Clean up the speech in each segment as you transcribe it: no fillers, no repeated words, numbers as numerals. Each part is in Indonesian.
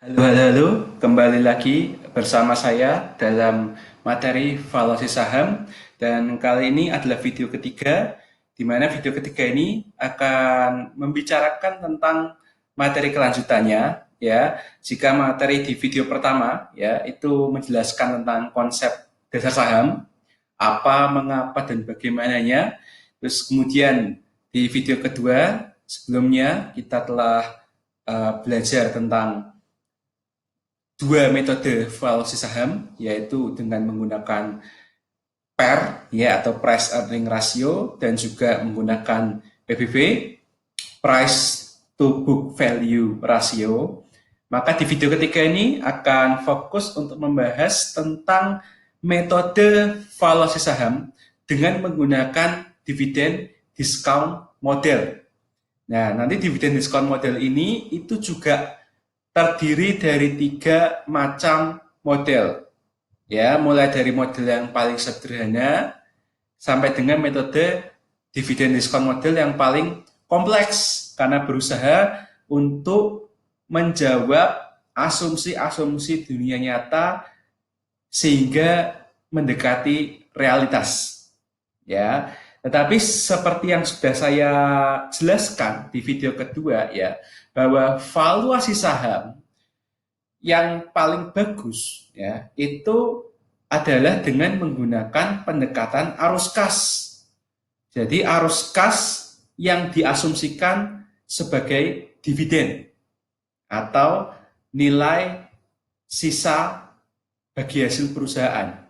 Halo, halo, halo. Kembali lagi bersama saya dalam materi valuasi saham. Dan kali ini adalah video ketiga, di mana video ketiga ini akan membicarakan tentang materi kelanjutannya. Ya, jika materi di video pertama ya itu menjelaskan tentang konsep dasar saham, apa, mengapa, dan bagaimananya. Terus kemudian di video kedua sebelumnya kita telah belajar tentang dua metode valuasi saham, yaitu dengan menggunakan PER ya atau price earning ratio dan juga menggunakan PBV, price to book value ratio. Maka di video ketiga ini akan fokus untuk membahas tentang metode valuasi saham dengan menggunakan dividen discount model. Nah, nanti dividen discount model ini itu juga terdiri dari tiga macam model. Ya, mulai dari model yang paling sederhana sampai dengan metode dividen diskon model yang paling kompleks karena berusaha untuk menjawab asumsi-asumsi dunia nyata sehingga mendekati realitas. Ya, tetapi seperti yang sudah saya jelaskan di video kedua ya, bahwa valuasi saham yang paling bagus ya itu adalah dengan menggunakan pendekatan arus kas. Jadi arus kas yang diasumsikan sebagai dividen atau nilai sisa bagi hasil perusahaan.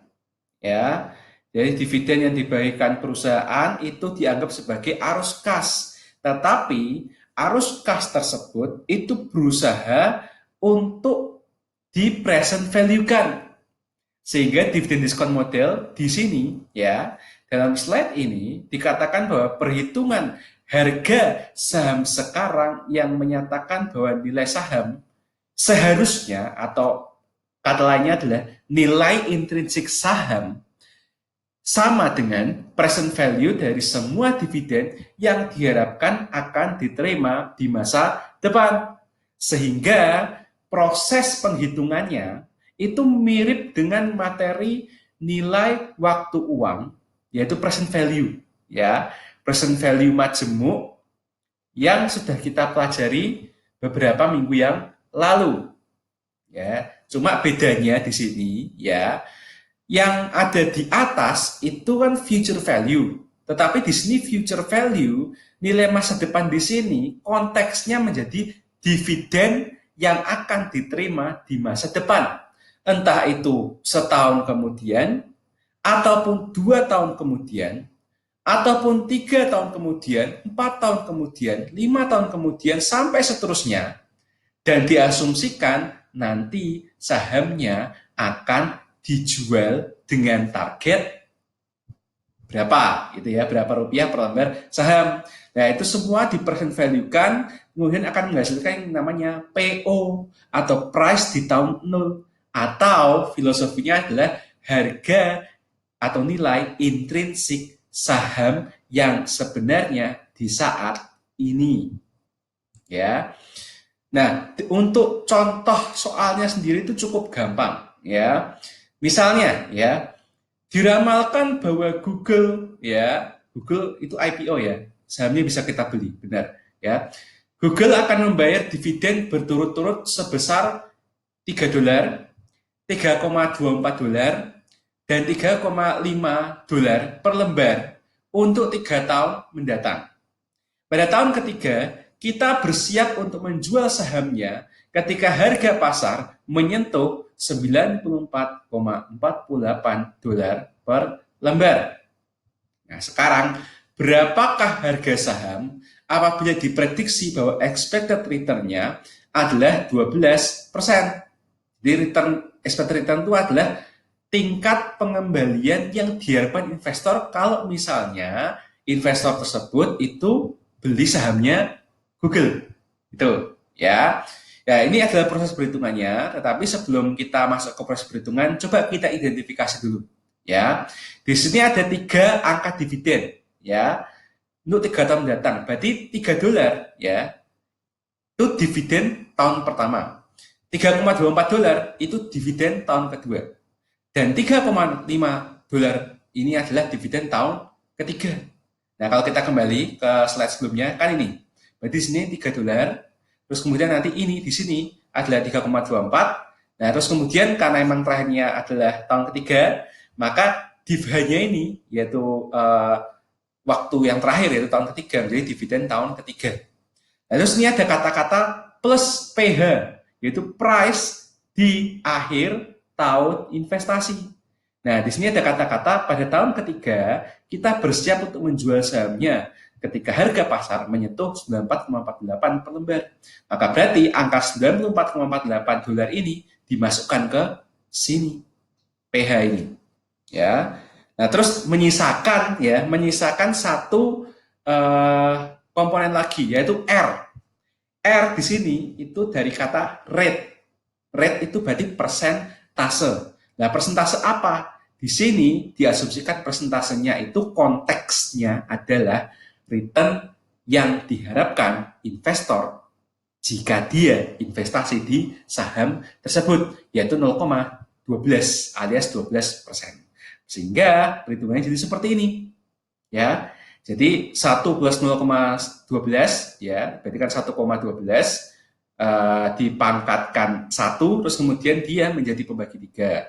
Ya. Jadi dividen yang dibagikan perusahaan itu dianggap sebagai arus kas. Tetapi arus kas tersebut itu berusaha untuk di present value-kan. Sehingga dividen diskon model di sini ya, dalam slide ini dikatakan bahwa perhitungan harga saham sekarang yang menyatakan bahwa nilai saham seharusnya atau kata lainnya adalah nilai intrinsik saham sama dengan present value dari semua dividen yang diharapkan akan diterima di masa depan. Sehingga proses penghitungannya itu mirip dengan materi nilai waktu uang, yaitu present value. Ya, present value majemuk yang sudah kita pelajari beberapa minggu yang lalu. Ya, cuma bedanya di sini ya, yang ada di atas itu kan future value. Tetapi di sini future value, nilai masa depan di sini konteksnya menjadi dividen yang akan diterima di masa depan. Entah itu setahun kemudian, ataupun 2 tahun kemudian, ataupun 3 tahun kemudian, 4 tahun kemudian, 5 tahun kemudian, sampai seterusnya. Dan diasumsikan nanti sahamnya akan dijual dengan target berapa gitu ya, berapa rupiah per lembar saham. Nah, itu semua di present value kan, kemudian akan menghasilkan yang namanya PO atau price di tahun 0, atau filosofinya adalah harga atau nilai intrinsik saham yang sebenarnya di saat ini. Ya. Nah, untuk contoh soalnya sendiri itu cukup gampang ya. Misalnya ya, diramalkan bahwa Google ya, Google itu IPO ya, sahamnya bisa kita beli, benar ya. Google akan membayar dividen berturut-turut sebesar $3, $3,24, dan $3,5 per lembar untuk 3 tahun mendatang. Pada tahun ketiga, kita bersiap untuk menjual sahamnya ketika harga pasar menyentuh $94,48 per lembar. Nah, sekarang berapakah harga saham apabila diprediksi bahwa expected return-nya adalah 12%. Jadi expected return itu adalah tingkat pengembalian yang diharapkan investor kalau misalnya investor tersebut itu beli sahamnya Google. Itu ya. Ya, ini adalah proses perhitungannya, tetapi sebelum kita masuk ke proses perhitungan, coba kita identifikasi dulu. Ya, di sini ada 3 angka dividen, ya, untuk 3 tahun mendatang. Berarti $3, ya, itu dividen tahun pertama. $3,24 itu dividen tahun kedua. Dan $3,5 ini adalah dividen tahun ketiga. Nah, kalau kita kembali ke slide sebelumnya, kan ini. Berarti di sini $3, terus kemudian nanti ini di sini adalah 3,24. Nah, terus kemudian karena emang terakhirnya adalah tahun ketiga, maka div-nya ini yaitu waktu yang terakhir yaitu tahun ketiga menjadi dividen tahun ketiga. Nah, terus ini ada kata-kata plus PH yaitu price di akhir tahun investasi. Nah, di sini ada kata-kata pada tahun ketiga kita bersiap untuk menjual sahamnya ketika harga pasar menyentuh 94,48 per lembar. Maka berarti angka $94,48 ini dimasukkan ke sini PH ini. Ya. Nah, terus menyisakan satu komponen lagi yaitu R. R di sini itu dari kata rate. Rate itu berarti persentase. Nah, persentase apa? Di sini diasumsikan persentasenya itu konteksnya adalah return yang diharapkan investor jika dia investasi di saham tersebut, yaitu 0,12 alias 12%. Sehingga perhitungannya jadi seperti ini. Ya. Jadi 1 plus 0,12 ya, berarti kan 1,12 dipangkatkan 1, terus kemudian dia menjadi pembagi 3.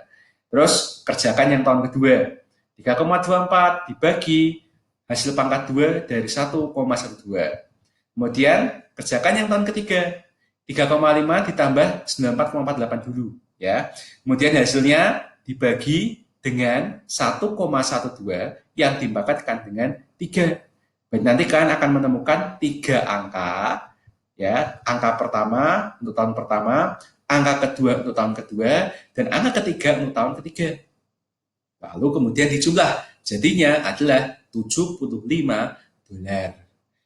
Terus kerjakan yang tahun kedua. 3,24 dibagi hasil pangkat 2 dari 1,12. Kemudian kerjakan yang tahun ketiga. 3,5 ditambah 94,48 dulu ya. Kemudian hasilnya dibagi dengan 1,12 yang dipangkatkan dengan 3. Nanti kalian akan menemukan 3 angka ya, angka pertama untuk tahun pertama, angka kedua untuk tahun kedua, dan angka ketiga untuk tahun ketiga. Lalu kemudian dijumlah, jadinya adalah $75.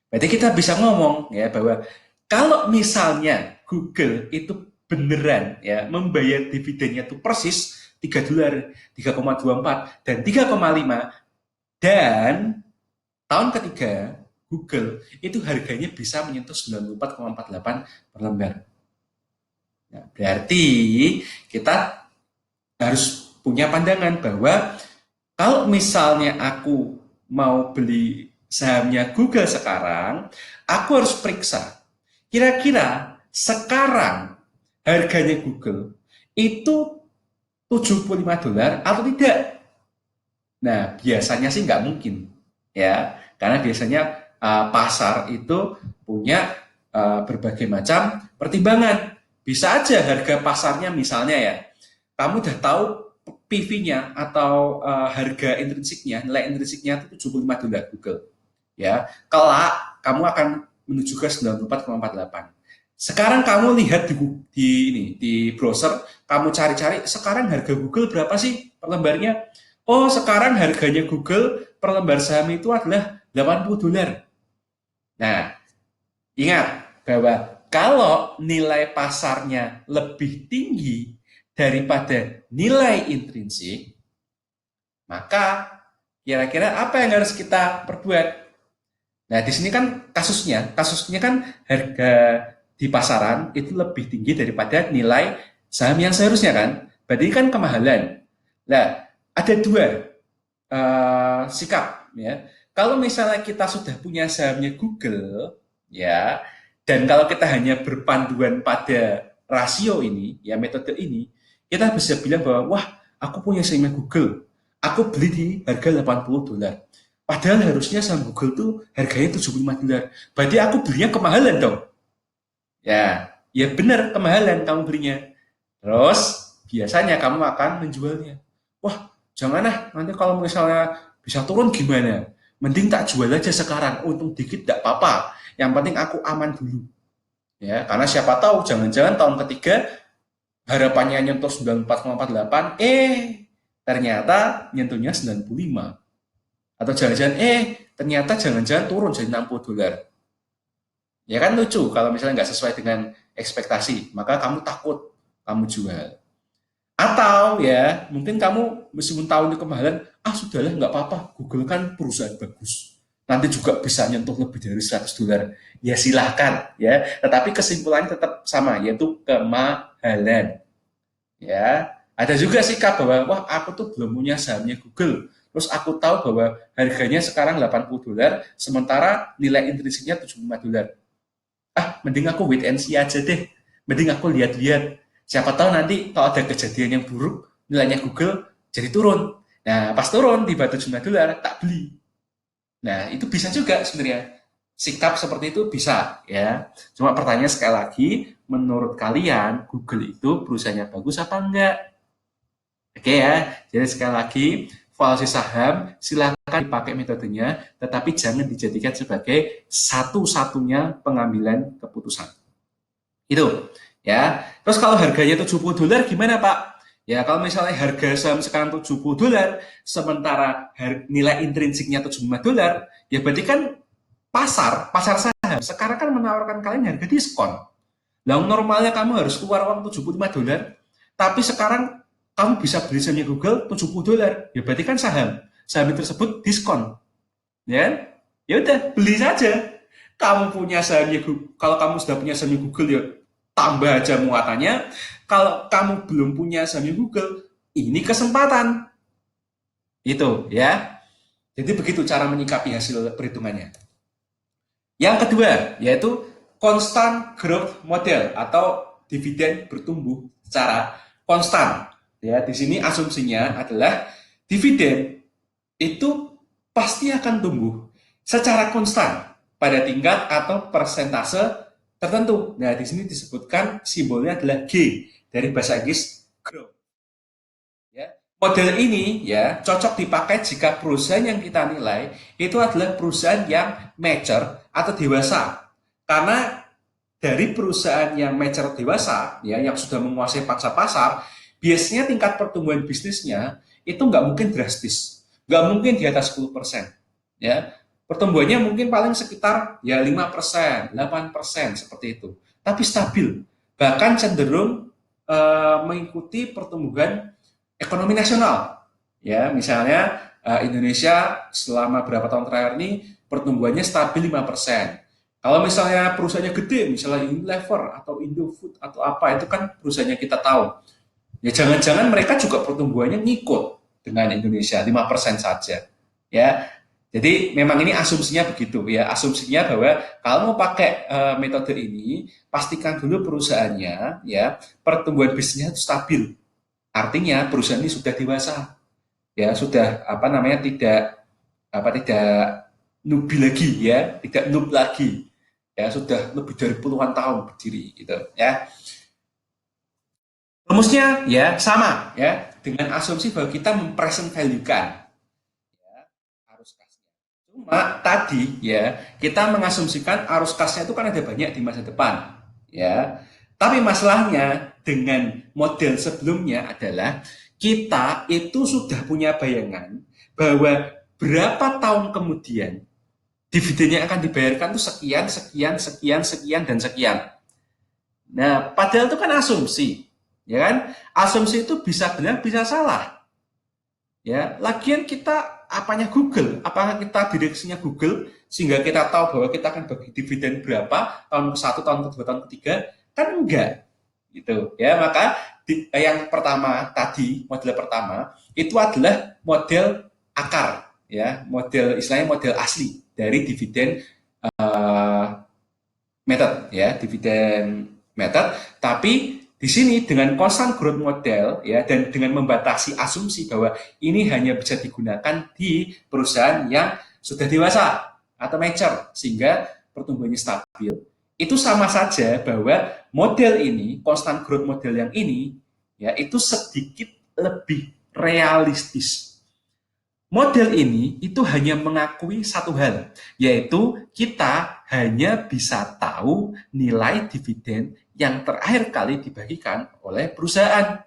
Berarti kita bisa ngomong ya bahwa kalau misalnya Google itu beneran ya membayar dividennya itu persis $3, 3,24 dan 3,5, dan tahun ketiga Google itu harganya bisa menyentuh 94,48 per lembar. Nah, berarti kita harus punya pandangan bahwa kalau misalnya aku mau beli sahamnya Google sekarang, aku harus periksa kira-kira sekarang harganya Google itu $75 atau tidak. Nah, biasanya sih nggak mungkin ya, karena biasanya pasar itu punya berbagai macam pertimbangan. Bisa aja harga pasarnya misalnya ya, kamu udah tahu PV-nya atau harga intrinsiknya, nilai intrinsiknya itu $75 Google. Ya, kelak kamu akan menuju ke 94,48. Sekarang kamu lihat di browser, kamu cari-cari sekarang harga Google berapa sih per lembarnya? Oh, sekarang harganya Google per lembar saham itu adalah $80. Nah, ingat bahwa kalau nilai pasarnya lebih tinggi daripada nilai intrinsik, maka kira-kira apa yang harus kita perbuat? Nah, di sini kan kasusnya kan harga di pasaran itu lebih tinggi daripada nilai saham yang seharusnya kan, berarti kan kemahalan. Nah, ada dua sikap ya. Kalau misalnya kita sudah punya sahamnya Google ya, dan kalau kita hanya berpanduan pada rasio ini ya, metode ini, kita bisa bilang bahwa wah, aku punya sahamnya Google, aku beli di harga $80. Padahal harusnya saham Google tuh harganya $75. Berarti aku belinya kemahalan dong. Ya benar kemahalan kamu belinya. Terus biasanya kamu akan menjualnya. Wah, jangan nanti kalau misalnya bisa turun gimana? Mending tak jual aja sekarang, untung dikit tidak apa-apa. Yang penting aku aman dulu. Ya, karena siapa tahu jangan-jangan tahun ketiga harapannya nyentuh 94,48, ternyata nyentuhnya 95. Atau jangan-jangan ternyata jangan-jangan turun jadi $60. Ya kan lucu kalau misalnya nggak sesuai dengan ekspektasi, maka kamu takut, kamu jual. Atau mungkin kamu meskipun tahu ini kemahalan, sudahlah nggak apa-apa, Google kan perusahaan bagus. nanti juga bisa nyentuh lebih dari 100 dolar. Ya silahkan ya. Tetapi kesimpulannya tetap sama, yaitu kemahalan. Ya, ada juga sikap bahwa wah aku tuh belum punya sahamnya Google. Terus aku tahu bahwa harganya sekarang 80 dolar, sementara nilai intrinsiknya 75 dolar. Ah, mending aku wait and see aja deh. Mending aku lihat-lihat. Siapa tahu nanti kalau ada kejadian yang buruk, nilainya Google jadi turun. Nah, pas turun di 75 dolar, tak beli. Nah, itu bisa juga sebenarnya. Sikap seperti itu bisa ya. Cuma pertanyaan sekali lagi, menurut kalian Google itu perusahaannya bagus apa enggak? Oke ya, jadi sekali lagi, valuasi saham silakan dipakai metodenya, tetapi jangan dijadikan sebagai satu-satunya pengambilan keputusan. Itu ya. Terus kalau harganya 70 dolar gimana Pak? Ya kalau misalnya harga saham sekarang 70 dolar, sementara nilai intrinsiknya 75 dolar, ya berarti kan pasar saham sekarang kan menawarkan kalian harga diskon. Lah normalnya kamu harus keluar uang 75 dolar, tapi sekarang kamu bisa beli sahamnya Google 70 dolar. Ya berarti kan saham tersebut diskon. Ya kan? Ya udah, beli saja. Kamu punya sahamnya Google, kalau kamu sudah punya sahamnya Google ya tambah aja muatannya. Kalau kamu belum punya sahamnya Google, ini kesempatan. Itu ya. Jadi begitu cara menyikapi hasil perhitungannya. Yang kedua, yaitu constant growth model atau dividen bertumbuh secara konstan. Ya, di sini asumsinya adalah dividen itu pasti akan tumbuh secara konstan pada tingkat atau persentase tertentu. Nah, di sini disebutkan simbolnya adalah G dari bahasa Inggris growth. Ya. Model ini ya cocok dipakai jika perusahaan yang kita nilai itu adalah perusahaan yang mature atau dewasa. Karena dari perusahaan yang mature dewasa ya yang sudah menguasai pangsa pasar, biasanya tingkat pertumbuhan bisnisnya itu nggak mungkin drastis, nggak mungkin di atas 10%. Ya, pertumbuhannya mungkin paling sekitar ya 5%, 8% seperti itu. Tapi stabil, bahkan cenderung mengikuti pertumbuhan ekonomi nasional. Ya, misalnya Indonesia selama berapa tahun terakhir ini pertumbuhannya stabil 5%. Kalau misalnya perusahaannya gede, misalnya Unilever atau Indofood atau apa, itu kan perusahaannya kita tahu. Ya jangan-jangan mereka juga pertumbuhannya ngikut dengan Indonesia 5% saja. Ya. Jadi memang ini asumsinya begitu ya. Asumsinya bahwa kalau mau pakai metode ini, pastikan dulu perusahaannya ya pertumbuhan bisnisnya itu stabil. Artinya perusahaan ini sudah dewasa, ya sudah apa namanya tidak newbie lagi ya, tidak noob lagi, ya sudah lebih dari puluhan tahun berdiri gitu ya. Rumusnya ya sama ya dengan asumsi bahwa kita mempresent value-kan ya, arus kasnya. Cuma tadi ya kita mengasumsikan arus kasnya itu kan ada banyak di masa depan ya. Tapi masalahnya dengan model sebelumnya adalah kita itu sudah punya bayangan bahwa berapa tahun kemudian dividen yang akan dibayarkan itu sekian, sekian, sekian, sekian, dan sekian. Nah, padahal itu kan asumsi, ya kan? Asumsi itu bisa benar, bisa salah. Ya, lagian kita apanya Google? Apakah kita direksinya Google sehingga kita tahu bahwa kita akan bagi dividen berapa tahun ke satu, tahun kedua, tahun ketiga? Kan enggak, gitu. Ya, maka yang pertama tadi model pertama itu adalah model akar, ya, model istilahnya model asli dari dividen method, ya, dividen method. Tapi di sini dengan constant growth model ya dan dengan membatasi asumsi bahwa ini hanya bisa digunakan di perusahaan yang sudah dewasa atau mature sehingga pertumbuhannya stabil, itu sama saja bahwa model ini, constant growth model yang ini ya itu sedikit lebih realistis. Model ini itu hanya mengakui satu hal, yaitu kita hanya bisa tahu nilai dividen yang terakhir kali dibagikan oleh perusahaan.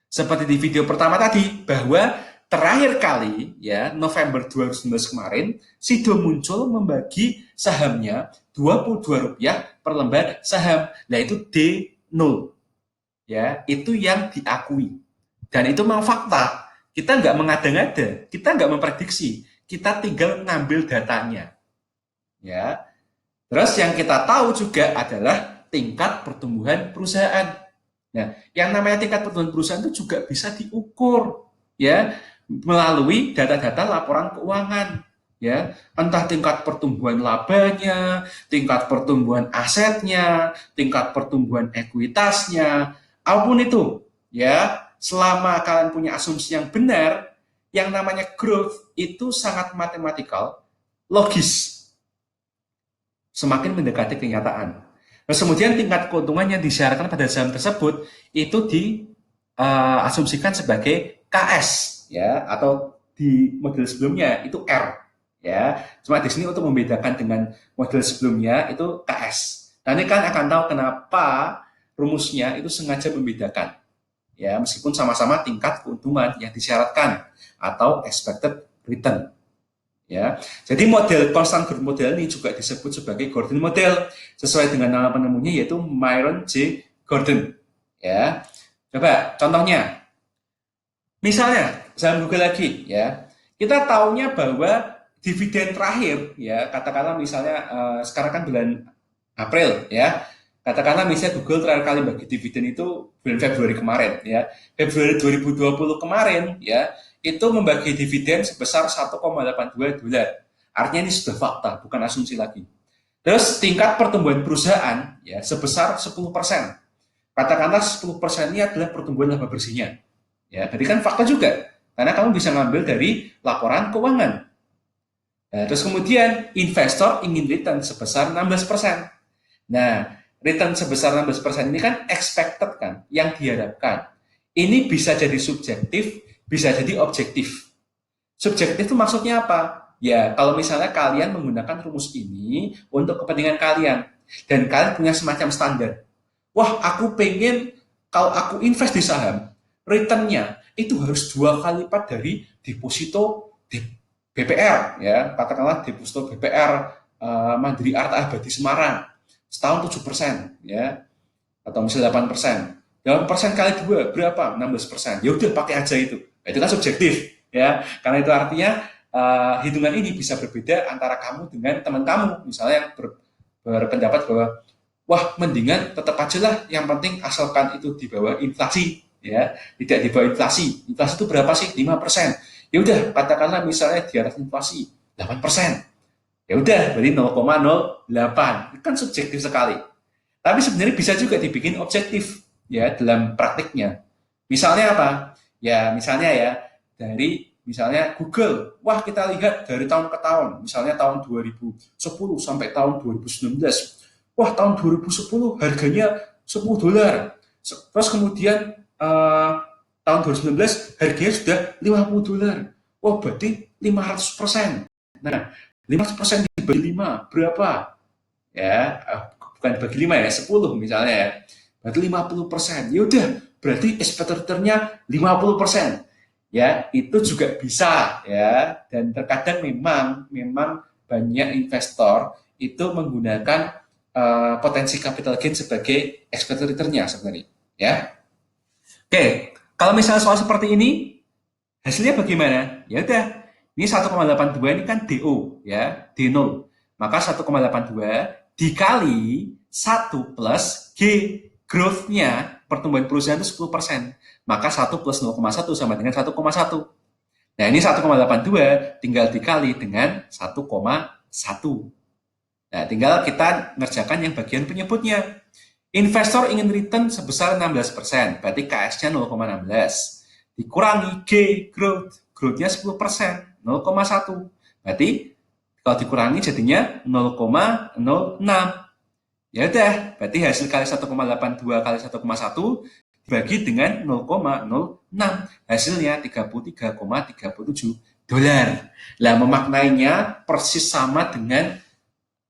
Seperti di video pertama tadi, bahwa terakhir kali ya November 2019 kemarin, Sido muncul membagi sahamnya Rp22 per lembar saham. Nah itu D0. Ya, itu yang diakui. Dan itu memang fakta. Kita nggak mengada-ngada, kita nggak memprediksi, kita tinggal ngambil datanya. ya. Terus yang kita tahu juga adalah tingkat pertumbuhan perusahaan. Nah, yang namanya tingkat pertumbuhan perusahaan itu juga bisa diukur, ya, melalui data-data laporan keuangan, ya, entah tingkat pertumbuhan labanya, tingkat pertumbuhan asetnya, tingkat pertumbuhan ekuitasnya, apapun itu, ya, selama kalian punya asumsi yang benar, yang namanya growth itu sangat matematikal, logis, semakin mendekati kenyataan. Terus kemudian tingkat keuntungan yang disyaratkan pada saham tersebut itu diasumsikan sebagai KS, ya, atau di model sebelumnya itu R, ya. Cuma di sini untuk membedakan dengan model sebelumnya itu KS. Nah, ini kan akan tahu kenapa rumusnya itu sengaja membedakan, ya, meskipun sama-sama tingkat keuntungan yang disyaratkan atau expected return. Ya, jadi model constant growth model ini juga disebut sebagai Gordon model sesuai dengan nama penemunya yaitu Myron J. Gordon. Ya, coba contohnya, misalnya saham Google lagi, ya, kita tahunya bahwa dividen terakhir, ya, katakanlah misalnya sekarang kan bulan April, ya, katakanlah misalnya Google terakhir kali bagi dividen itu bulan Februari kemarin, ya, Februari 2020 kemarin, ya, itu membagi dividen sebesar 1,82 dolar. Artinya ini sudah fakta, bukan asumsi lagi. Terus tingkat pertumbuhan perusahaan, ya, sebesar 10%. Katakanlah 10% ini adalah pertumbuhan laba bersihnya. Ya, berarti kan fakta juga. Karena kamu bisa ngambil dari laporan keuangan. Nah, terus kemudian investor ingin return sebesar 16%. Nah, return sebesar 16% ini kan expected kan, yang diharapkan. Ini bisa jadi subjektif, bisa jadi objektif. Subjektif itu maksudnya apa? Ya, kalau misalnya kalian menggunakan rumus ini untuk kepentingan kalian, dan kalian punya semacam standar. Wah, aku pengen kalau aku invest di saham, returnnya itu harus 2 kali lipat dari deposito di BPR, ya, katakanlah deposito BPR Mandiri Arta Abadi Semarang setahun 7%, ya, atau misalnya 8%. 8% kali 2 berapa? 16%. Ya udah pakai aja itu. Nah, itu kan subjektif, ya. Karena itu artinya hitungan ini bisa berbeda antara kamu dengan teman kamu. Misalnya yang berpendapat bahwa wah mendingan tetap aja lah, yang penting asalkan itu di bawah inflasi, ya, tidak di bawah inflasi. Inflasi itu berapa sih? 5%. Ya udah, katakanlah misalnya di atas inflasi 8%. Ya udah, berarti 0,08. Kan subjektif sekali. Tapi sebenarnya bisa juga dibikin objektif, ya, dalam praktiknya. Misalnya apa? Ya, misalnya ya, dari misalnya Google. Wah, kita lihat dari tahun ke tahun. Misalnya tahun 2010 sampai tahun 2019. Wah, tahun 2010 harganya 10 dolar. Terus kemudian tahun 2019 harganya sudah 50 dolar. Wah, berarti 500%. Nah, 500% dibagi 5 berapa? Ya, bukan dibagi 5 ya, 10 misalnya ya. Berarti 50%. Ya udah, berarti expected return-nya 50%. Ya, itu juga bisa, ya. Dan terkadang memang banyak investor itu menggunakan potensi capital gain sebagai expected return-nya sebenarnya, ya. Oke, kalau misalnya soal seperti ini, hasilnya bagaimana? Ya udah, ini 1,82 ini kan DO, ya, D0. Maka 1,82 dikali 1 plus G, growth-nya, pertumbuhan perusahaan itu 10%. Maka 1 plus 0,1 sama dengan 1,1. Nah, ini 1,82 tinggal dikali dengan 1,1. Nah, tinggal kita ngerjakan yang bagian penyebutnya. Investor ingin return sebesar 16%, berarti KS-nya 0,16. Dikurangi G, growth-nya 10%, 0,1. Berarti kalau dikurangi jadinya 0,06. Ya udah, berarti hasil kali 1,82 kali 1,1 dibagi dengan 0,06. Hasilnya 33,37 dolar. Lah, memaknainya persis sama dengan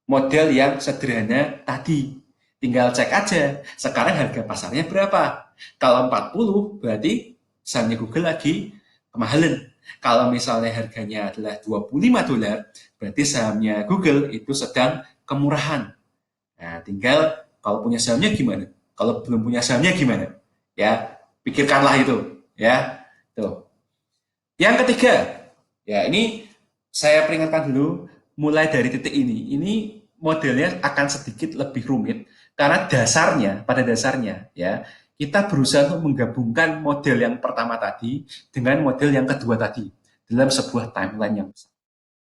model yang sederhana tadi. Tinggal cek aja, sekarang harga pasarnya berapa. Kalau 40 berarti sahamnya Google lagi kemahalan. Kalau misalnya harganya adalah 25 dolar, berarti sahamnya Google itu sedang kemurahan. Nah, tinggal kalau punya sahamnya gimana? Kalau belum punya sahamnya gimana? Ya, pikirkanlah itu, ya. Tuh. Yang ketiga, ya ini saya peringatkan dulu, mulai dari titik ini modelnya akan sedikit lebih rumit karena pada dasarnya ya kita berusaha untuk menggabungkan model yang pertama tadi dengan model yang kedua tadi dalam sebuah timeline yang besar.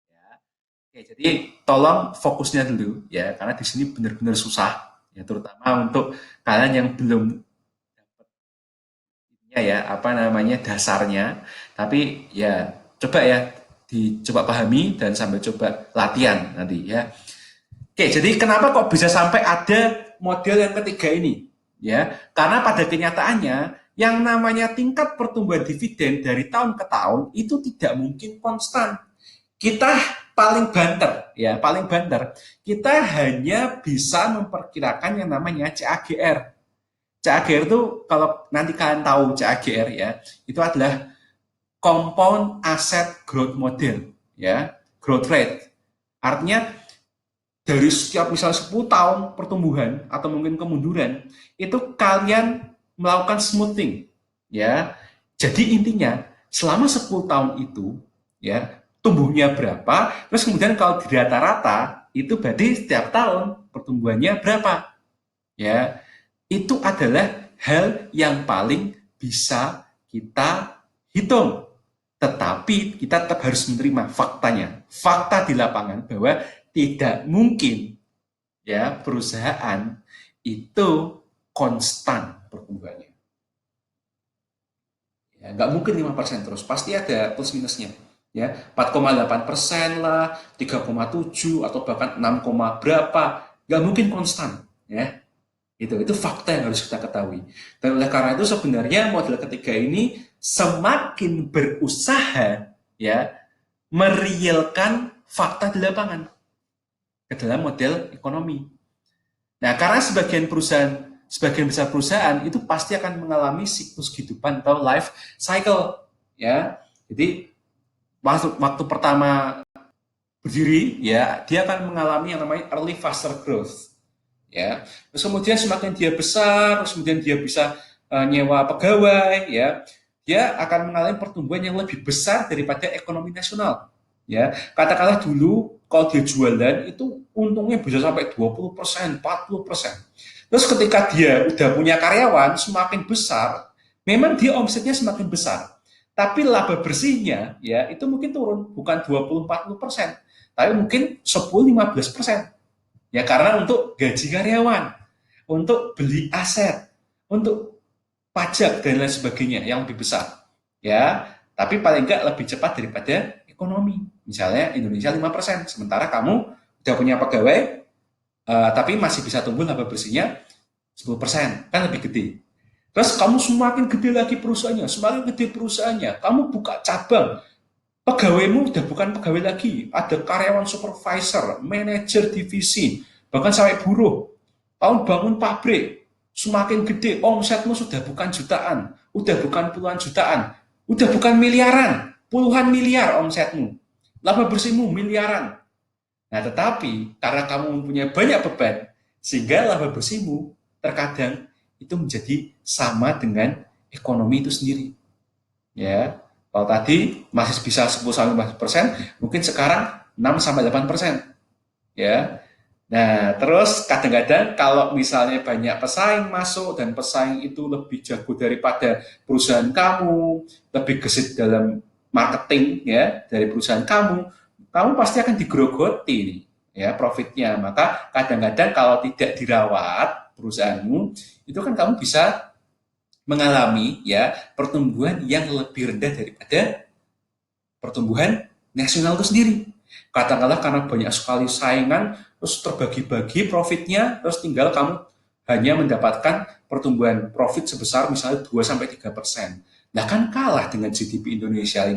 Ya. Oke, jadi tolong fokusnya dulu ya karena di sini benar-benar susah ya terutama untuk kalian yang belum ya apa namanya dasarnya tapi ya coba ya dicoba pahami dan sambil coba latihan nanti ya. Oke, jadi kenapa kok bisa sampai ada model yang ketiga ini? Ya, karena pada kenyataannya yang namanya tingkat pertumbuhan dividen dari tahun ke tahun itu tidak mungkin konstan. Kita paling banter, ya, paling banter. Kita hanya bisa memperkirakan yang namanya CAGR. CAGR itu kalau nanti kalian tahu CAGR ya, itu adalah Compound Asset Growth Model, ya, growth rate. Artinya dari setiap misalnya 10 tahun pertumbuhan atau mungkin kemunduran itu kalian melakukan smoothing ya. Jadi intinya selama 10 tahun itu ya tumbuhnya berapa, terus kemudian kalau di rata-rata itu berarti setiap tahun pertumbuhannya berapa ya. Itu adalah hal yang paling bisa kita hitung. Tetapi kita tetap harus menerima faktanya, fakta di lapangan bahwa tidak mungkin ya perusahaan itu konstan pertumbuhannya. Ya, nggak mungkin 5% terus, pasti ada plus minusnya. Ya, 4,8% lah, 3,7 atau bahkan 6, berapa, nggak mungkin konstan. Ya, itu fakta yang harus kita ketahui. Dan oleh karena itu sebenarnya model ketiga ini semakin berusaha ya merealkan fakta di lapangan ke dalam model ekonomi. Nah, karena sebagian besar perusahaan itu pasti akan mengalami siklus kehidupan atau life cycle, ya. Jadi waktu pertama berdiri, ya, dia akan mengalami yang namanya early faster growth, ya. Terus kemudian semakin dia besar, terus kemudian dia bisa nyewa pegawai, ya, dia akan mengalami pertumbuhan yang lebih besar daripada ekonomi nasional. Ya, katakanlah dulu kalau dia jualan itu untungnya bisa sampai 20%, 40%. Terus ketika dia udah punya karyawan semakin besar, memang dia omsetnya semakin besar. Tapi laba bersihnya ya itu mungkin turun, bukan 20-40%, tapi mungkin 10-15%. Ya karena untuk gaji karyawan, untuk beli aset, untuk pajak dan lain sebagainya yang lebih besar. Ya, tapi paling enggak lebih cepat daripada ekonomi. Misalnya Indonesia 5%, sementara kamu udah punya pegawai tapi masih bisa tumbuh laba bersihnya 10%, kan lebih gede. Terus kamu semakin gede lagi perusahaannya, semakin gede perusahaannya, kamu buka cabang, pegawaimu udah bukan pegawai lagi, ada karyawan supervisor, manajer divisi, bahkan sampai buruh. Kamu bangun pabrik, semakin gede, omsetmu sudah bukan jutaan, udah bukan puluhan jutaan, udah bukan miliaran, puluhan miliar omsetmu. Laba bersihmu miliaran. Nah, tetapi karena kamu mempunyai banyak beban, sehingga laba bersihmu terkadang itu menjadi sama dengan ekonomi itu sendiri. Ya, kalau tadi masih bisa 10-15%, mungkin sekarang 6-8%. Ya. Nah, terus kadang-kadang kalau misalnya banyak pesaing masuk dan pesaing itu lebih jago daripada perusahaan kamu, lebih gesit dalam marketing ya dari perusahaan kamu, kamu pasti akan digrogoti nih, ya profitnya. Maka kadang-kadang kalau tidak dirawat perusahaanmu, itu kan kamu bisa mengalami ya pertumbuhan yang lebih rendah daripada pertumbuhan nasional itu sendiri. Katakanlah karena banyak sekali saingan, terus terbagi-bagi profitnya, terus tinggal kamu hanya mendapatkan pertumbuhan profit sebesar misalnya 2-3%. Nah kan kalah dengan GDP Indonesia 5%.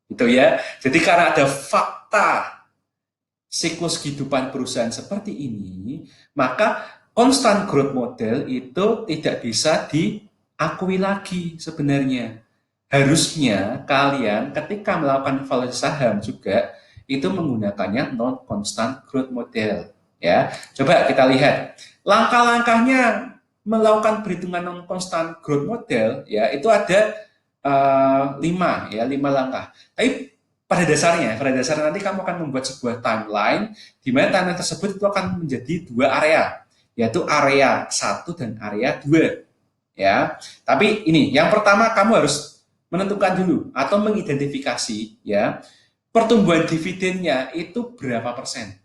Itu ya. Jadi karena ada fakta siklus kehidupan perusahaan seperti ini, maka constant growth model itu tidak bisa diakui lagi sebenarnya. Harusnya kalian ketika melakukan valuasi saham juga itu menggunakannya non constant growth model ya. Coba kita lihat langkah-langkahnya melakukan perhitungan non constant growth model ya itu ada 5 langkah. Tapi pada dasarnya nanti kamu akan membuat sebuah timeline, di mana timeline tersebut itu akan menjadi dua area, yaitu area 1 dan area 2. Ya. Tapi ini, yang pertama kamu harus menentukan dulu atau mengidentifikasi ya pertumbuhan dividennya itu berapa persen.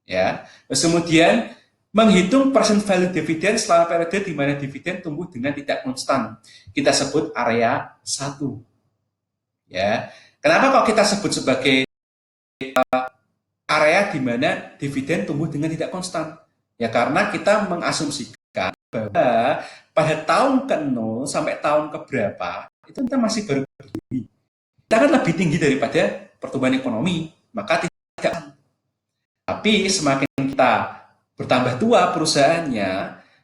Ya. Terus kemudian menghitung percent value dividen selama periode di mana dividen tumbuh dengan tidak konstan. Kita sebut area 1. Ya. Kenapa kok kita sebut sebagai area di mana dividen tumbuh dengan tidak konstan? Ya karena kita mengasumsikan bahwa pada tahun ke-0 sampai tahun ke berapa itu kita masih baru berdiri. Kita kan lebih tinggi daripada pertumbuhan ekonomi, maka tidak. Tapi semakin kita bertambah tua perusahaannya,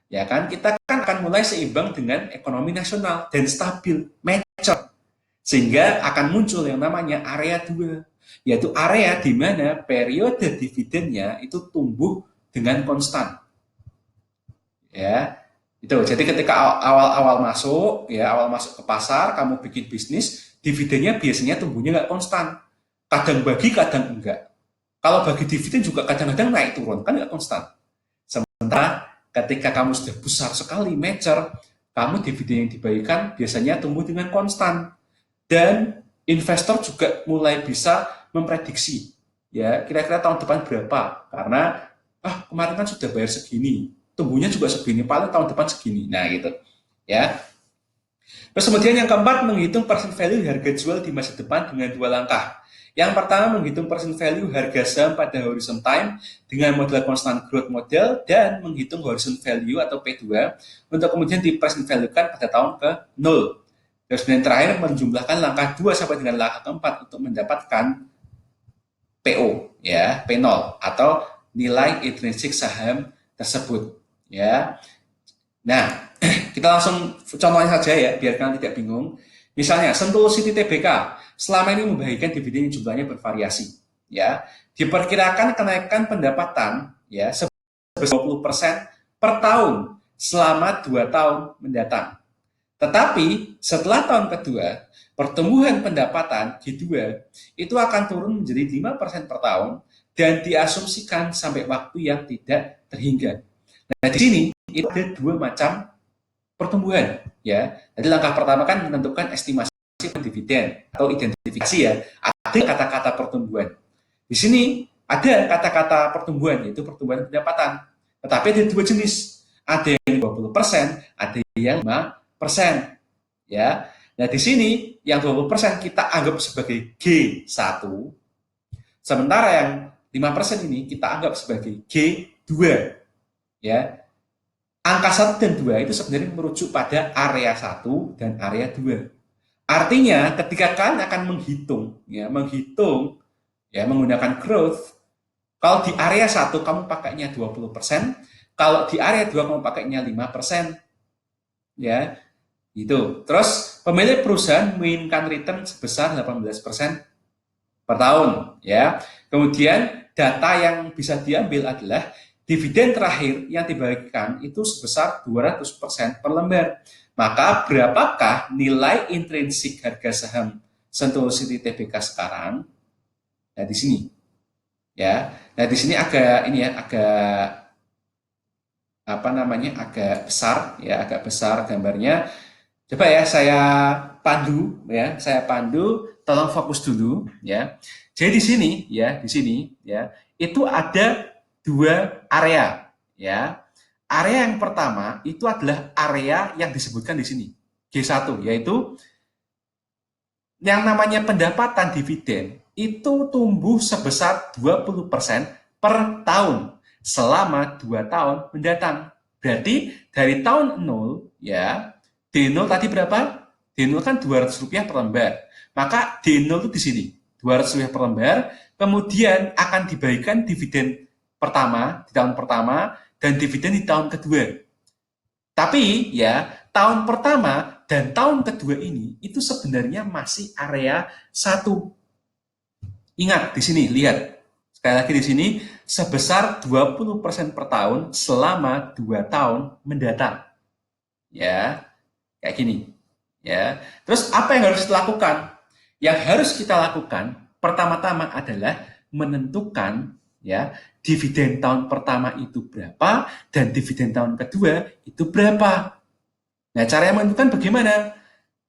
ya kan kita kan akan mulai seimbang dengan ekonomi nasional dan stabil, mature. Sehingga akan muncul yang namanya area 2, yaitu area di mana periode dividennya itu tumbuh dengan konstan. Ya, itu. Jadi ketika awal masuk, ya awal masuk ke pasar, kamu bikin bisnis, dividennya biasanya tumbuhnya nggak konstan. Kadang bagi, kadang enggak. Kalau bagi dividen juga kadang-kadang naik turun, kan nggak konstan. Sementara ketika kamu sudah besar sekali, mature, kamu dividen yang dibagikan biasanya tumbuh dengan konstan. Dan investor juga mulai bisa memprediksi ya kira-kira tahun depan berapa, karena kemarin kan sudah bayar segini, tumbuhnya juga segini, paling tahun depan segini, nah gitu ya. Terus kemudian yang keempat, menghitung present value harga jual di masa depan dengan dua langkah. Yang pertama, menghitung present value harga saham pada horizon time dengan model constant growth model, dan menghitung horizon value atau P2 untuk kemudian di present value-kan pada tahun ke 0. Terus kemudian terakhir, menjumlahkan langkah 2 sampai dengan langkah keempat untuk mendapatkan PO, ya, P0 atau nilai intrinsik saham tersebut, ya. Nah, kita langsung contohnya saja ya, biar kalian tidak bingung. Misalnya, Sentul City Tbk selama ini membagikan dividen yang jumlahnya bervariasi, ya. Diperkirakan kenaikan pendapatan ya sebesar 20% per tahun selama 2 tahun mendatang. Tetapi setelah tahun kedua, pertumbuhan pendapatan G2 itu akan turun menjadi 5% per tahun dan diasumsikan sampai waktu yang tidak terhingga. Nah, di sini itu ada dua macam pertumbuhan ya. Jadi langkah pertama kan menentukan estimasi dividen atau identifikasi ya. Ada kata-kata pertumbuhan. Di sini ada kata-kata pertumbuhan, yaitu pertumbuhan pendapatan. Tetapi ada dua jenis. Ada yang 20%, ada yang 5%. Ya. Nah, di sini yang 20% kita anggap sebagai G1, sementara yang 5% ini kita anggap sebagai G2. Ya. Angka 1 dan 2 itu sebenarnya merujuk pada area 1 dan area 2. Artinya ketika kalian akan menghitung ya menggunakan growth, kalau di area 1 kamu pakainya 20%, kalau di area 2 kamu pakainya 5%. Ya. Itu. Terus pemilik perusahaan menginginkan return sebesar 18% per tahun, ya. Kemudian data yang bisa diambil adalah dividen terakhir yang dibagikan itu sebesar 200% per lembar. Maka berapakah nilai intrinsik harga saham Sentul City Tbk sekarang? Nah, di sini. Ya. Nah, di sini agak agak besar ya, agak besar gambarnya. Coba ya saya pandu, tolong fokus dulu ya. Jadi di sini itu ada dua area ya. Area yang pertama itu adalah area yang disebutkan di sini, G1, yaitu yang namanya pendapatan dividen itu tumbuh sebesar 20% per tahun selama 2 tahun mendatang. Berarti dari tahun 0 ya, D0 tadi berapa? D0 kan Rp200 per lembar. Maka D0 itu di sini, Rp200 per lembar, kemudian akan dibagikan dividen pertama di tahun pertama dan dividen di tahun kedua. Tapi ya, tahun pertama dan tahun kedua ini itu sebenarnya masih area 1. Ingat di sini, lihat. Sekali lagi di sini sebesar 20% per tahun selama 2 tahun mendatang. Ya, kayak gini. Ya. Terus apa yang harus kita lakukan? Yang harus kita lakukan pertama-tama adalah menentukan ya dividen tahun pertama itu berapa dan dividen tahun kedua itu berapa. Nah, cara yang menentukan bagaimana?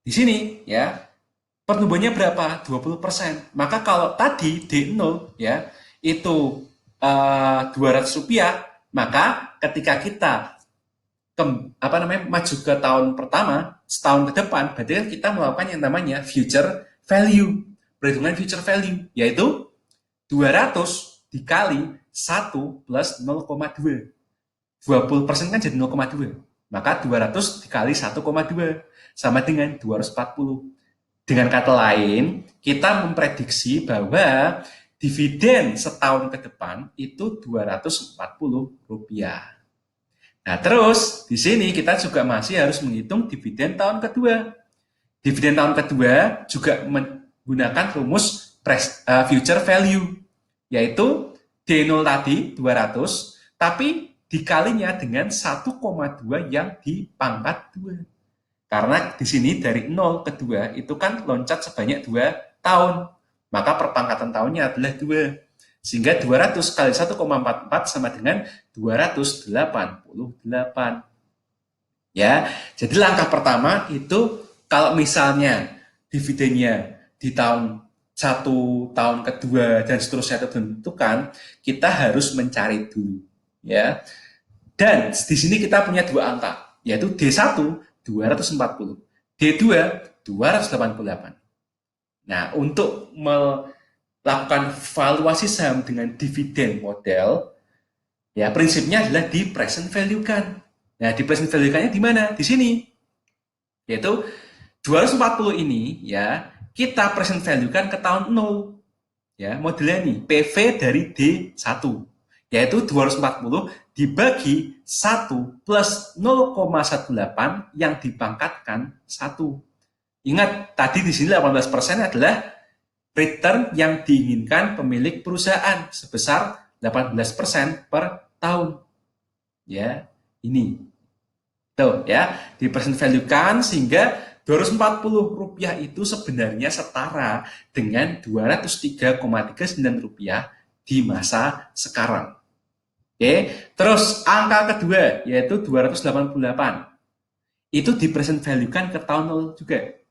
Di sini ya, pertumbuhannya berapa? 20%. Maka kalau tadi D0 ya, itu Rp200, maka ketika kita maju ke tahun pertama, setahun ke depan, berarti kan kita melakukan yang namanya future value. Perhitungan future value, yaitu 200 dikali 1 plus 0,2. 20% kan jadi 0,2. Maka 200 dikali 1,2 sama dengan 240. Dengan kata lain, kita memprediksi bahwa dividen setahun ke depan itu Rp240. Nah, terus di sini kita juga masih harus menghitung dividen tahun kedua. Dividen tahun kedua juga menggunakan rumus future value, yaitu D0 tadi 200, tapi dikalinya dengan 1,2 yang dipangkat 2. Karena di sini dari 0 ke 2 itu kan loncat sebanyak 2 tahun. Maka perpangkatan tahunnya adalah 2. Sehingga 200 kali 1,44 sama dengan 288. Ya, jadi langkah pertama itu kalau misalnya dividennya di tahun 1, tahun kedua dan seterusnya itu ditentukan, kita harus mencari dulu, ya. Dan di sini kita punya 2 angka, yaitu D1 240, D2 288. Nah, untuk melakukan valuasi saham dengan dividen model, ya prinsipnya adalah di present value kan. Nah, di present value kannya di mana? Di sini. Yaitu 240 ini ya, kita present value kan ke tahun 0. Ya, modelnya nih, PV dari D1 yaitu 240 dibagi 1 plus 0,18 yang dipangkatkan 1. Ingat, tadi di sini 18% adalah return yang diinginkan pemilik perusahaan sebesar 18% per tahun. Ya, ini. Tuh ya, di present value kan sehingga Rp240 itu sebenarnya setara dengan Rp203,39 di masa sekarang. Oke, terus angka kedua yaitu 288. Itu di present value kan ke tahun 0 juga.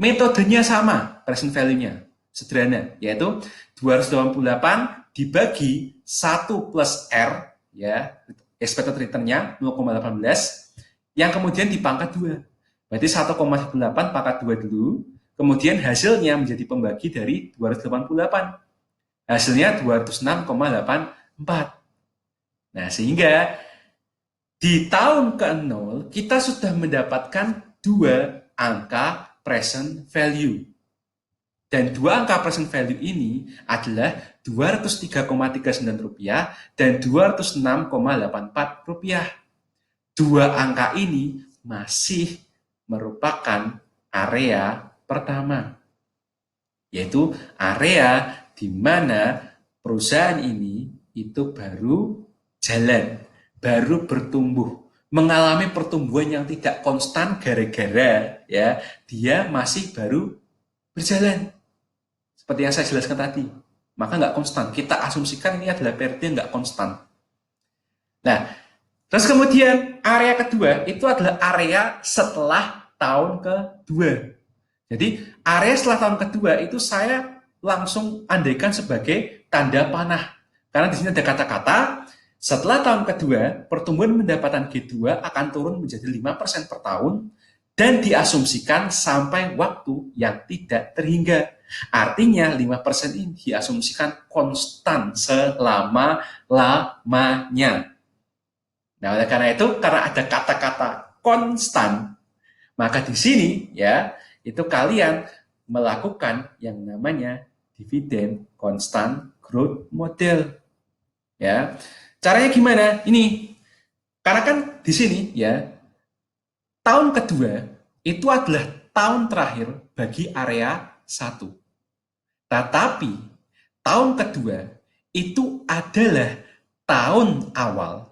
Metodenya sama, present value-nya. Sederhana, yaitu 288 dibagi 1 plus R, ya, expected return-nya 0,18, yang kemudian dipangkat 2. Berarti 1,18 pangkat 2 dulu, kemudian hasilnya menjadi pembagi dari 288. Hasilnya 206,84. Nah, sehingga di tahun ke-0 kita sudah mendapatkan 2 angka present value. Dan 2 angka present value ini adalah Rp203,39 dan Rp206,84. 2 angka ini masih merupakan area pertama, yaitu area di mana perusahaan ini itu baru jalan, baru bertumbuh, mengalami pertumbuhan yang tidak konstan gara-gara ya dia masih baru berjalan. Seperti yang saya jelaskan tadi, maka nggak konstan. Kita asumsikan ini adalah periode yang nggak konstan. Nah, terus kemudian area kedua itu adalah area setelah tahun kedua. Jadi area setelah tahun kedua itu saya langsung andaikan sebagai tanda panah. Karena di sini ada kata-kata setelah tahun kedua pertumbuhan pendapatan G2 akan turun menjadi 5% per tahun dan diasumsikan sampai waktu yang tidak terhingga. Artinya 5% ini diasumsikan konstan selama-lamanya. Nah, oleh karena itu, karena ada kata-kata konstan, maka di sini ya, itu kalian melakukan yang namanya dividen constant growth model. Ya. Caranya gimana? Ini. Karena kan di sini ya, tahun kedua itu adalah tahun terakhir bagi area 1. Tetapi tahun kedua itu adalah tahun awal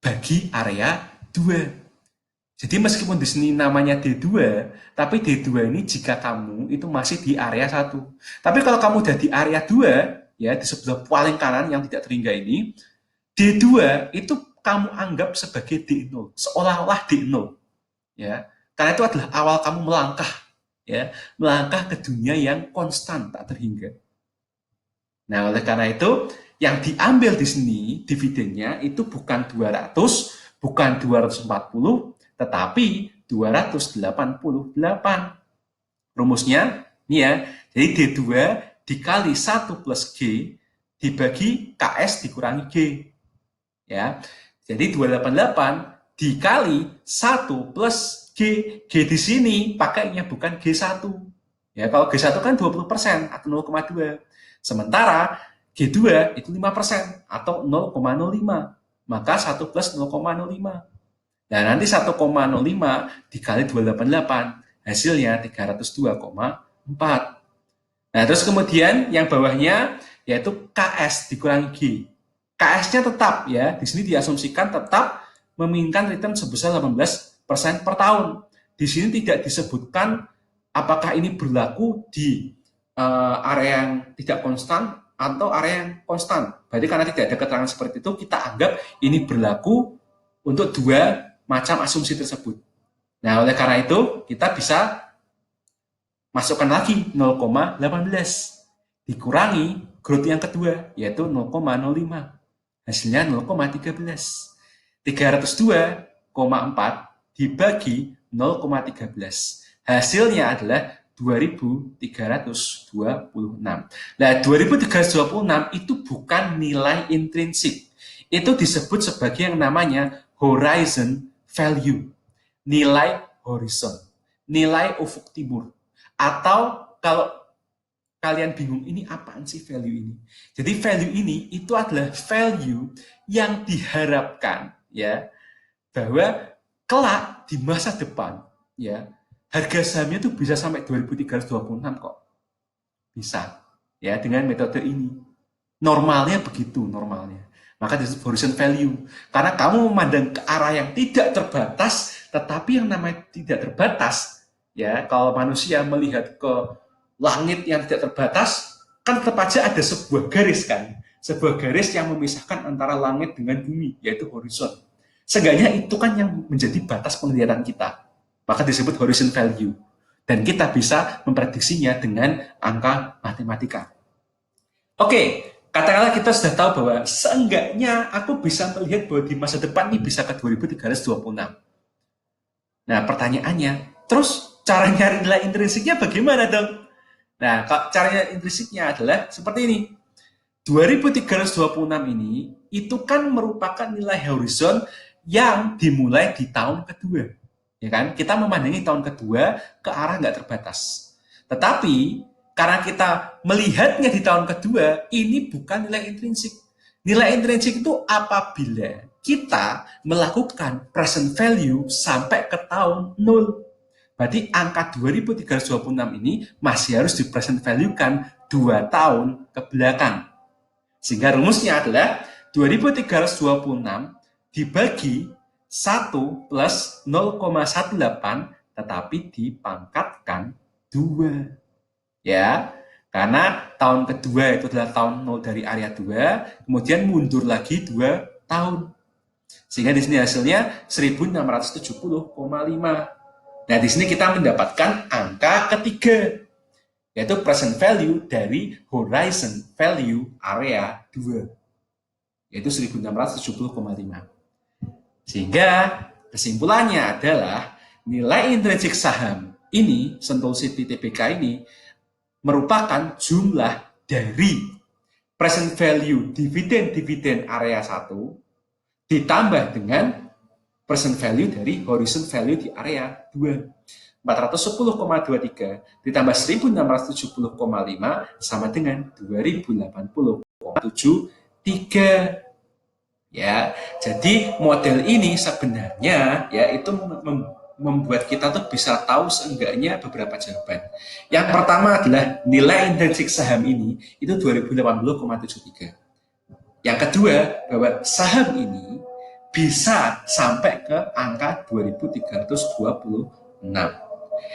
bagi area 2. Jadi meskipun di sini namanya D2, tapi D2 ini jika kamu itu masih di area 1. Tapi kalau kamu udah di area 2, ya di sebelah paling kanan yang tidak terhingga ini, D2 itu kamu anggap sebagai D0, seolah-olah D0, ya. Karena itu adalah awal kamu melangkah, ya, melangkah ke dunia yang konstan tak terhingga. Nah, oleh karena itu yang diambil di sini dividennya itu bukan 200, bukan 240, tetapi 288. Rumusnya ini ya. Jadi D2 dikali 1 plus G dibagi KS dikurangi G. Ya. Jadi 288 dikali 1 plus G. G di sini pakainya bukan G1. Ya, kalau G1 kan 20% atau 0,2. Sementara G2 itu 5% atau 0,05. Maka 1 plus 0,05. Nah, nanti 1,05 dikali 288 hasilnya 302,4. Nah, terus kemudian yang bawahnya yaitu KS dikurangi G. KS-nya tetap ya, di sini diasumsikan tetap menginginkan return sebesar 18% per tahun. Di sini tidak disebutkan apakah ini berlaku di area yang tidak konstan atau area yang konstan. Berarti karena tidak ada keterangan seperti itu, kita anggap ini berlaku untuk dua macam asumsi tersebut. Nah, oleh karena itu, kita bisa masukkan lagi 0,18 dikurangi growth yang kedua, yaitu 0,05. Hasilnya 0,13. 302,4 dibagi 0,13. Hasilnya adalah 2326. Nah, 2326 itu bukan nilai intrinsik. Itu disebut sebagai yang namanya horizon value. Nilai horizon. Nilai ufuk timur. Atau kalau kalian bingung, ini apaan sih value ini? Jadi value ini itu adalah value yang diharapkan ya bahwa kelak di masa depan ya harga sahamnya itu bisa sampai 2326 kok. Bisa ya dengan metode ini. Normalnya begitu normalnya. Maka disebut horizon value. Karena kamu memandang ke arah yang tidak terbatas, tetapi yang namanya tidak terbatas ya, kalau manusia melihat ke langit yang tidak terbatas, kan tetap aja ada sebuah garis kan. Sebuah garis yang memisahkan antara langit dengan bumi, yaitu horizon. Seenggaknya itu kan yang menjadi batas penglihatan kita. Maka disebut horizon value. Dan kita bisa memprediksinya dengan angka matematika. Oke, katakanlah kita sudah tahu bahwa seenggaknya aku bisa melihat bahwa di masa depan ini bisa ke 2326. Nah, pertanyaannya, terus cara nyari nilai intrinsiknya bagaimana dong? Nah, caranya intrinsiknya adalah seperti ini. 2326 ini itu kan merupakan nilai horizon yang dimulai di tahun kedua. Ya kan? Kita memandangi tahun kedua ke arah nggak terbatas. Tetapi karena kita melihatnya di tahun kedua, ini bukan nilai intrinsik. Nilai intrinsik itu apabila kita melakukan present value sampai ke tahun 0. Berarti angka 2326 ini masih harus di present value-kan 2 tahun ke belakang. Sehingga rumusnya adalah 2326 dibagi 1 plus 0,18 tetapi dipangkatkan 2. Ya, karena tahun kedua itu adalah tahun 0 dari area 2, kemudian mundur lagi 2 tahun. Sehingga di sini hasilnya 1670,5. Nah, di sini kita mendapatkan angka ketiga, yaitu present value dari horizon value area 2, yaitu 1670,5. Sehingga kesimpulannya adalah nilai intrinsik saham ini, Sentul City Tbk ini, merupakan jumlah dari present value dividen area 1 ditambah dengan present value dari horizon value di area 2. 410,23 ditambah 1670,5 sama dengan 2080,73. Ya, jadi model ini sebenarnya ya itu membuat kita tuh bisa tahu seenggaknya beberapa jawaban. Yang pertama adalah nilai intrinsik saham ini itu 2080,73. Yang kedua, bahwa saham ini bisa sampai ke angka 2.326.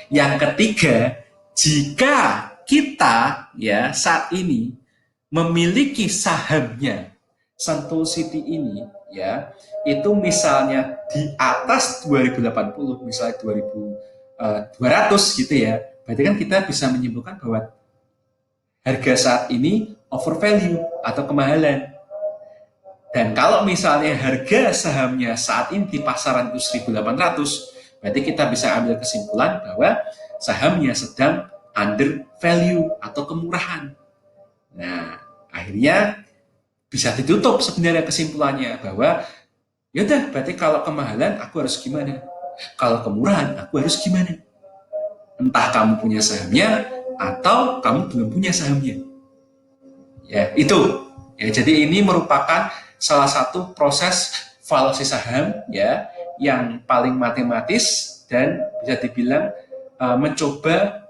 Yang ketiga, jika kita ya saat ini memiliki sahamnya Sentul City ini ya, itu misalnya di atas 2080, misalnya 2200 gitu ya, berarti kan kita bisa menyimpulkan bahwa harga saat ini overvalue atau kemahalan. Dan kalau misalnya harga sahamnya saat ini di pasaran itu 1.800, berarti kita bisa ambil kesimpulan bahwa sahamnya sedang under value atau kemurahan. Nah, akhirnya bisa ditutup sebenarnya kesimpulannya bahwa yaudah, berarti kalau kemahalan aku harus gimana? Kalau kemurahan aku harus gimana? Entah kamu punya sahamnya atau kamu belum punya sahamnya. Ya, itu. Ya, jadi ini merupakan salah satu proses valuasi saham ya yang paling matematis dan bisa dibilang mencoba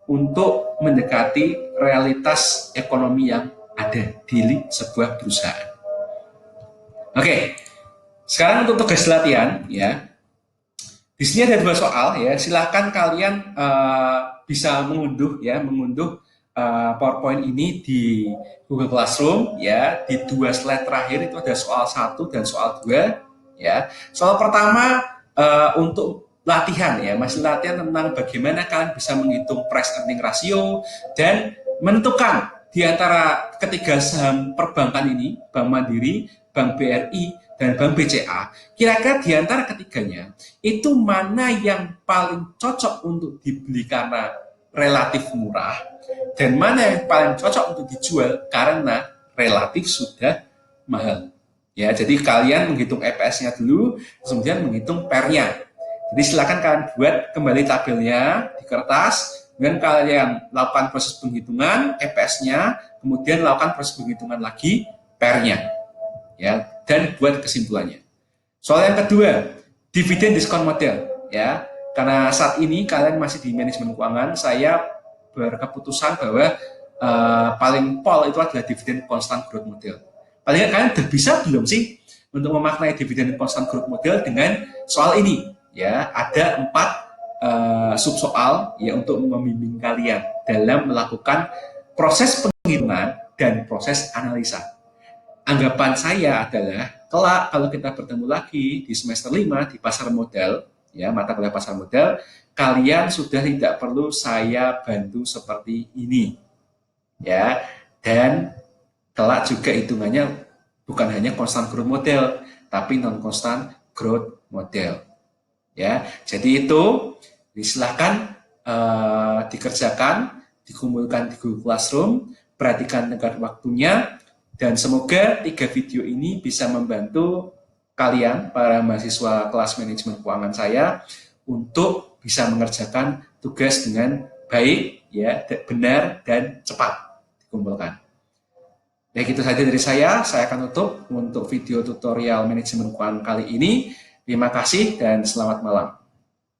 untuk mendekati realitas ekonomi yang ada di sebuah perusahaan. Oke, sekarang untuk tugas latihan ya. Di sini ada 2 soal ya. Silakan kalian bisa mengunduh PowerPoint ini di Google Classroom ya. Di 2 slide terakhir itu ada soal 1 dan soal 2 ya. Soal pertama untuk latihan ya, masih latihan tentang bagaimana kalian bisa menghitung price earning ratio dan menentukan di antara ketiga saham perbankan ini, Bank Mandiri, Bank BRI, dan Bank BCA, kira-kira di antara ketiganya, itu mana yang paling cocok untuk dibeli karena relatif murah, dan mana yang paling cocok untuk dijual karena relatif sudah mahal. Ya, jadi kalian menghitung EPS-nya dulu, kemudian menghitung PER-nya. Jadi silakan kalian buat kembali tabelnya di kertas, kemudian kalian lakukan proses penghitungan EPS-nya, kemudian lakukan proses penghitungan lagi PER-nya. Ya, dan buat kesimpulannya. Soal yang kedua, dividen diskon model ya. Karena saat ini kalian masih di manajemen keuangan, saya berkeputusan bahwa paling pol itu adalah dividen constant growth model. Paling kalian udah bisa belum sih untuk memaknai dividen constant growth model dengan soal ini ya. Ada 4 subsoal ya untuk membimbing kalian dalam melakukan proses penghitungan dan proses analisa. Anggapan saya adalah kelak kalau kita bertemu lagi di semester 5 di pasar modal, ya mata kuliah pasar modal, kalian sudah tidak perlu saya bantu seperti ini, ya. Dan kelak juga hitungannya bukan hanya constant growth model, tapi non constant growth model, ya. Jadi itu silahkan dikerjakan, dikumpulkan di Google Classroom, perhatikan tenggat waktunya. Dan semoga 3 video ini bisa membantu kalian, para mahasiswa kelas manajemen keuangan saya, untuk bisa mengerjakan tugas dengan baik, ya, benar, dan cepat dikumpulkan. Baik, itu saja dari saya akan tutup untuk video tutorial manajemen keuangan kali ini. Terima kasih dan selamat malam.